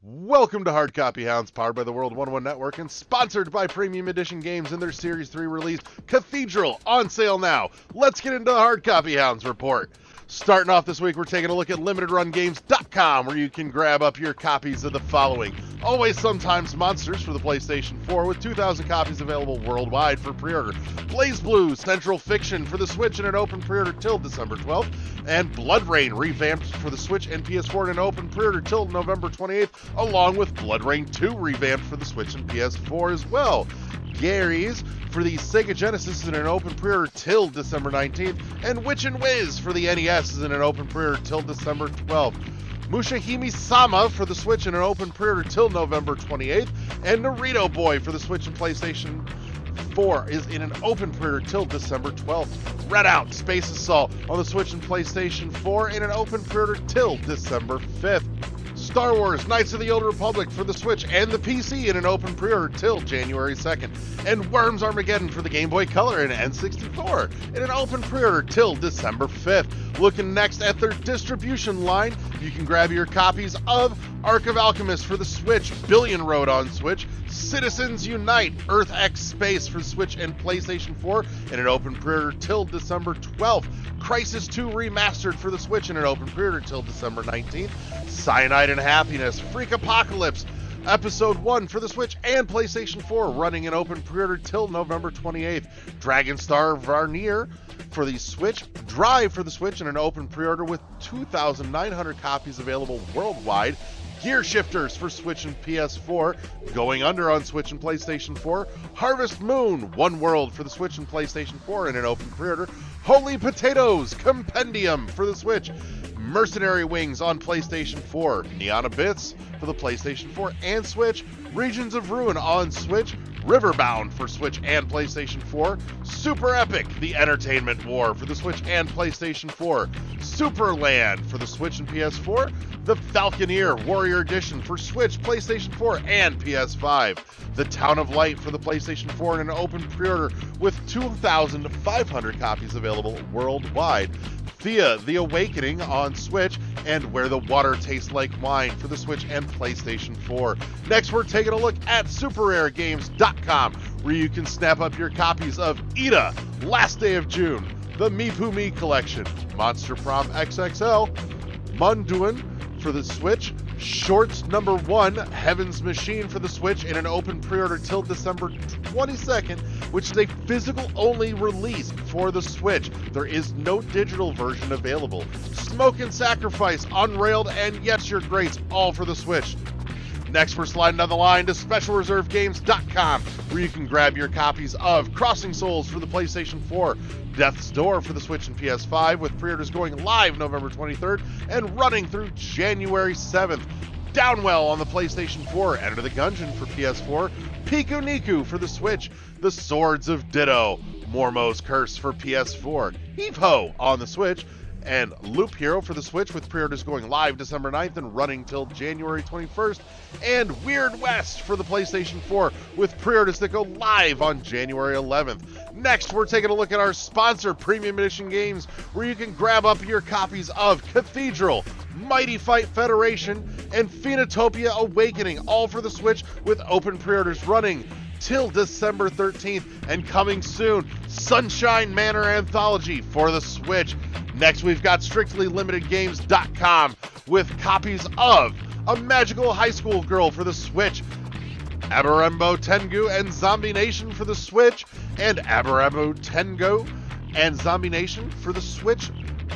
Welcome to Hard Copy Hounds, powered by the World 101 Network and sponsored by Premium Edition Games and their Series 3 release, Cathedral, on sale now. Let's get into the Hard Copy Hounds report. Starting off this week, we're taking a look at limitedrungames.com, where you can grab up your copies of the following. Always Sometimes Monsters for the PlayStation 4, with 2,000 copies available worldwide for pre-order. BlazBlue Central Fiction for the Switch in an open pre-order till December 12th. And Blood Rain revamped for the Switch and PS4 in an open pre-order till November 28th, along with Blood Rain 2 revamped for the Switch and PS4 as well. Gary's for the Sega Genesis is in an open pre-order till December 19th, and Witch and Whiz for the NES is in an open pre-order till December 12th. Mushihime-sama for the Switch in an open pre-order till November 28th, and Naruto Boy for the Switch and PlayStation 4 is in an open pre-order till December 12th. Redout Space Assault on the Switch and PlayStation 4 in an open pre-order till December 5th. Star Wars Knights of the Old Republic for the Switch and the PC in an open pre-order till January 2nd. And Worms Armageddon for the Game Boy Color and N64 in an open pre-order till December 5th. Looking next at their distribution line, you can grab your copies of Ark of Alchemist for the Switch, Billion Road on Switch, Citizens Unite, Earth X Space for Switch and PlayStation 4 in an open pre-order till December 12th. Crisis 2 Remastered for the Switch in an open pre-order till December 19th. Cyanide and Happiness, Freak Apocalypse, Episode 1 for the Switch and PlayStation 4 running an open pre-order till November 28th. Dragonstar Varnier for the Switch, Drive for the Switch in an open pre-order with 2,900 copies available worldwide. Gear Shifters for Switch and PS4, going under on Switch and PlayStation 4. Harvest Moon, One World for the Switch and PlayStation 4 in an open pre-order. Holy Potatoes Compendium for the Switch. Mercenary Wings on PlayStation 4. Neon Abyss for the PlayStation 4 and Switch. Regions of Ruin on Switch. Riverbound for Switch and PlayStation 4. Super Epic, The Entertainment War for the Switch and PlayStation 4. Superland for the Switch and PS4. The Falconeer Warrior Edition for Switch, PlayStation 4, and PS5. The Town of Light for the PlayStation 4 in an open pre-order with 2,500 copies available worldwide. Thea, The Awakening on Switch, and Where the Water Tastes Like Wine for the Switch and PlayStation 4. Next, we're taking a look at SuperRareGames.com, where you can snap up your copies of Ida, Last Day of June, the Meepoo Me Collection, Monster Prom XXL, Munduan for the Switch, Shorts Number 1, Heaven's Machine for the Switch in an open pre-order till December 22nd, which is a physical-only release for the Switch. There is no digital version available. Smoke and Sacrifice, Unrailed, and Yet Your Grace, all for the Switch. Next, we're sliding down the line to SpecialReserveGames.com, where you can grab your copies of Crossing Souls for the PlayStation 4, Death's Door for the Switch and PS5, with pre-orders going live November 23rd and running through January 7th. Downwell on the PlayStation 4, Enter the Gungeon for PS4, Piku Niku for the Switch, The Swords of Ditto, Mormo's Curse for PS4, Heave-Ho on the Switch, and Loop Hero for the Switch, with pre-orders going live December 9th and running till January 21st, and Weird West for the PlayStation 4, with pre-orders that go live on January 11th. Next, we're taking a look at our sponsor, Premium Edition Games, where you can grab up your copies of Cathedral, Mighty Fight Federation, and Phoenotopia Awakening, all for the Switch, with open pre-orders running till December 13th, and coming soon, Sunshine Manor Anthology for the Switch. Next, we've got StrictlyLimitedGames.com with copies of A Magical High School Girl for the Switch, Aberembo Tengu and Zombie Nation for the Switch, and Aberembo Tengu and Zombie Nation for the Switch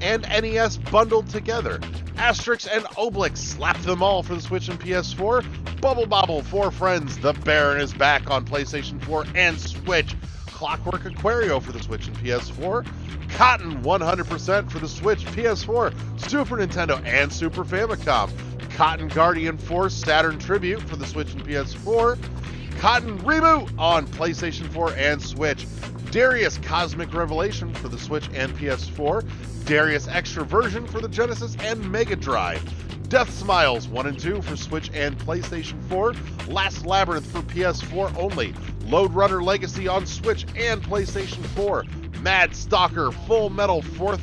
and NES bundled together. Asterix and Obelix, Slap Them All for the Switch and PS4. Bubble Bobble, Four Friends, The Baron is Back on PlayStation 4 and Switch. Clockwork Aquario for the Switch and PS4. Cotton 100% for the Switch, PS4, Super Nintendo, and Super Famicom. Cotton Guardian Force Saturn Tribute for the Switch and PS4. Cotton Reboot on PlayStation 4 and Switch. Darius Cosmic Revelation for the Switch and PS4. Darius Extra Version for the Genesis and Mega Drive. Death Smiles 1 and 2 for Switch and PlayStation 4. Last Labyrinth for PS4 only. Lode Runner Legacy on Switch and PlayStation 4. Mad Stalker Full Metal 4th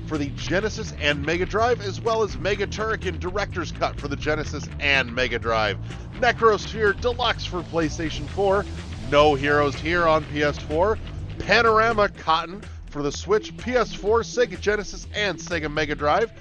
for the Genesis and Mega Drive, as well as Mega Turrican Director's Cut for the Genesis and Mega Drive. Necrosphere Deluxe for PlayStation 4. No Heroes Here on PS4. Panorama Cotton for the Switch, PS4, Sega Genesis, and Sega Mega Drive.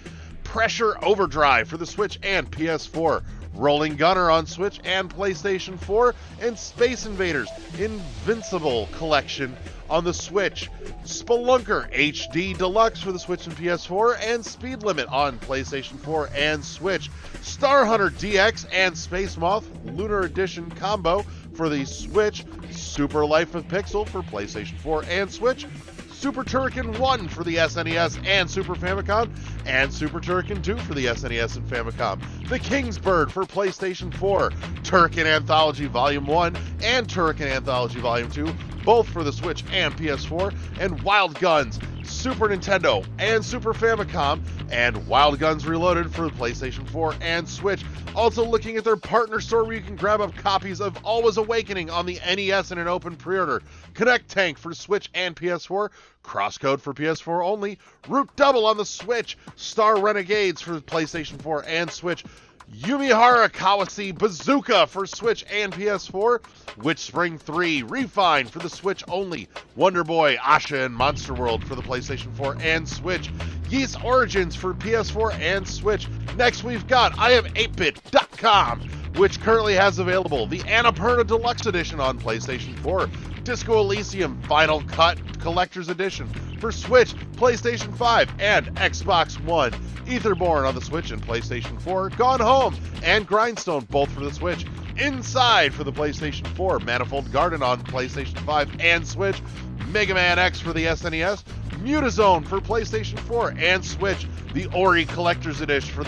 Pressure Overdrive for the Switch and PS4. Rolling Gunner on Switch and PlayStation 4, and Space Invaders Invincible Collection on the Switch. Spelunker HD Deluxe for the Switch and PS4, and Speed Limit on PlayStation 4 and Switch. Star Hunter DX and Space Moth Lunar Edition Combo for the Switch. Super Life of Pixel for PlayStation 4 and Switch. Super Turrican 1 for the SNES and Super Famicom, and Super Turrican 2 for the SNES and Famicom. The King's Bird for PlayStation 4, Turrican Anthology Volume 1 and Turrican Anthology Volume 2, both for the Switch and PS4, and Wild Guns, Super Nintendo and Super Famicom, and Wild Guns Reloaded for the PlayStation 4 and Switch. Also looking at their partner store where you can grab up copies of Always Awakening on the NES in an open pre-order, Connect Tank for Switch and PS4, Crosscode for PS4 only, Root Double on the Switch, Star Renegades for PlayStation 4 and Switch, Yumihara Kawase Bazooka for Switch and PS4, Witch Spring 3 Refine for the Switch only, Wonder Boy, Asha, and Monster World for the PlayStation 4 and Switch, Yeast Origins for PS4 and Switch. Next we've got IHave8bit.com, which currently has available the Annapurna Deluxe Edition on PlayStation 4, Disco Elysium Final Cut Collector's Edition for Switch, PlayStation 5, and Xbox One. Etherborn on the Switch and PlayStation 4, Gone Home and Grindstone both for the Switch, Inside for the PlayStation 4, Manifold Garden on PlayStation 5 and Switch, Mega Man X for the SNES, Mutazone for PlayStation 4 and Switch, the Ori Collector's Edition for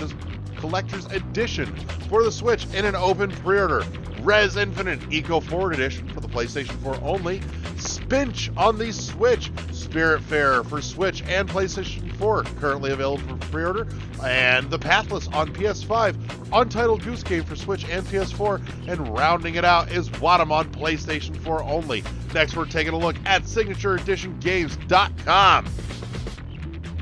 the Switch in an open pre-order, Res Infinite Eco Forward Edition for the PlayStation 4 only, Spinch on the Switch, Spiritfarer for Switch and PlayStation 4 currently available for pre-order, and The Pathless on PS5, Untitled Goose Game for Switch and PS4, and rounding it out is Wadham on PlayStation 4 only. Next, we're taking a look at SignatureEditionGames.com,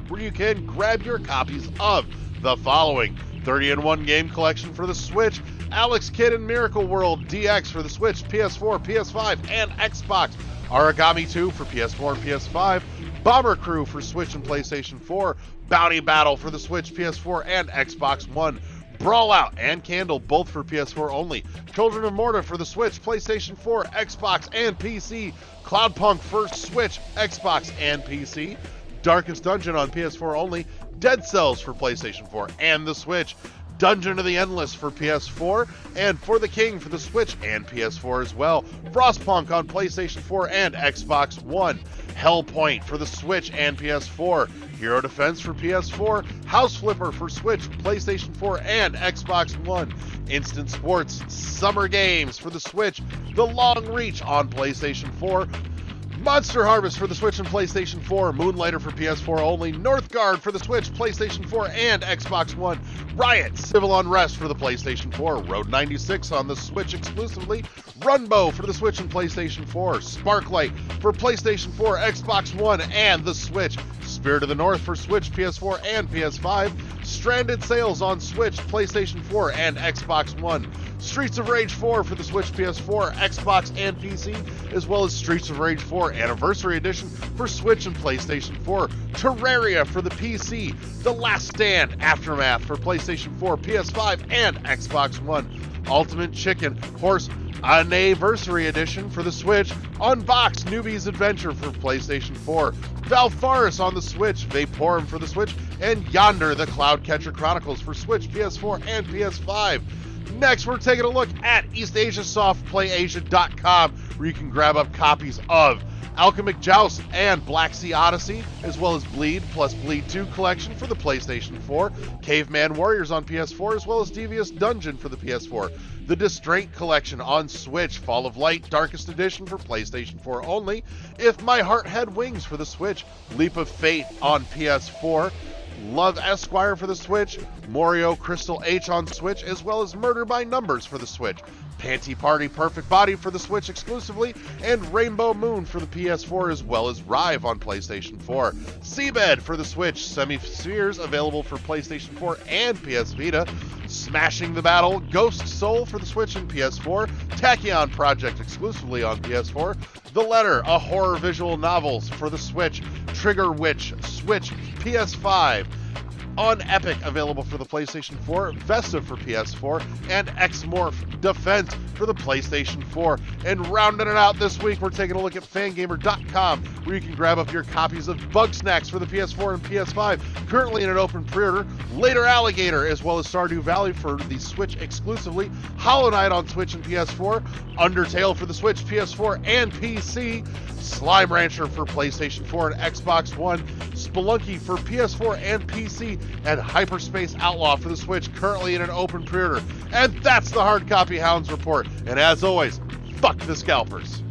where you can grab your copies of the following: 30-in-1 game collection for the Switch, Alex Kidd and Miracle World DX for the Switch, PS4, PS5, and Xbox, Origami 2 for PS4 and PS5, Bomber Crew for Switch and PlayStation 4, Bounty Battle for the Switch, PS4, and Xbox One, Brawlout and Candle both for PS4 only, Children of Morta for the Switch, PlayStation 4, Xbox, and PC, Cloudpunk for Switch, Xbox, and PC, Darkest Dungeon on PS4 only, Dead Cells for PlayStation 4 and the Switch, Dungeon of the Endless for PS4, and For the King for the Switch and PS4 as well, Frostpunk on PlayStation 4 and Xbox One, Hellpoint for the Switch and PS4, Hero Defense for PS4, House Flipper for Switch, PlayStation 4, and Xbox One, Instant Sports Summer Games for the Switch, The Long Reach on PlayStation 4, Monster Harvest for the Switch and PlayStation 4, Moonlighter for PS4 only, Northgard for the Switch, PlayStation 4, and Xbox One, Riot Civil Unrest for the PlayStation 4, Road 96 on the Switch exclusively, Runbow for the Switch and PlayStation 4, Sparklight for PlayStation 4, Xbox One, and the Switch, Spirit of the North for Switch, PS4, and PS5, Stranded Sales on Switch, PlayStation 4, and Xbox One, Streets of Rage 4 for the Switch, PS4, Xbox, and PC, as well as Streets of Rage 4 Anniversary Edition for Switch and PlayStation 4, Terraria for the PC, The Last Stand Aftermath for PlayStation 4, PS5, and Xbox One, Ultimate Chicken Horse Anniversary Edition for the Switch, Unbox Newbie's Adventure for PlayStation 4, Valfaris on the Switch, Vaporum for the Switch, and Yonder the Cloudcatcher Chronicles for Switch, PS4, and PS5. Next, we're taking a look at EastAsiaSoftPlayAsia.com, where you can grab up copies of Alchemic Joust and Black Sea Odyssey, as well as Bleed plus Bleed 2 collection for the PlayStation 4, Caveman Warriors on PS4, as well as Devious Dungeon for the PS4, the Distraint collection on Switch, Fall of Light Darkest Edition for PlayStation 4 only, If My Heart Had Wings for the Switch, Leap of Fate on PS4, Love Esquire for the Switch, Morio Crystal H on Switch, as well as Murder by Numbers for the Switch, Panty Party Perfect Body for the Switch exclusively, and Rainbow Moon for the PS4, as well as Rive on PlayStation 4. Seabed for the Switch, Semi-Spheres available for PlayStation 4 and PS Vita, Smashing the Battle, Ghost Soul for the Switch and PS4, Tachyon Project exclusively on PS4, The Letter, a horror visual novels for the Switch, Trigger Witch, Switch, PS5, on Epic available for the PlayStation 4, Vesta for PS4, and X-Morph Defense for the PlayStation 4. And rounding it out this week, we're taking a look at fangamer.com, where you can grab up your copies of Bugsnax for the PS4 and PS5, currently in an open pre-order, Later Alligator, as well as Stardew Valley for the Switch exclusively, Hollow Knight on Switch and PS4, Undertale for the Switch, PS4, and PC, Slime Rancher for PlayStation 4 and Xbox One, Spelunky for PS4 and PC, and Hyperspace Outlaw for the Switch, currently in an open pre-order. And that's the Hard Copy Hounds report. And as always, fuck the scalpers.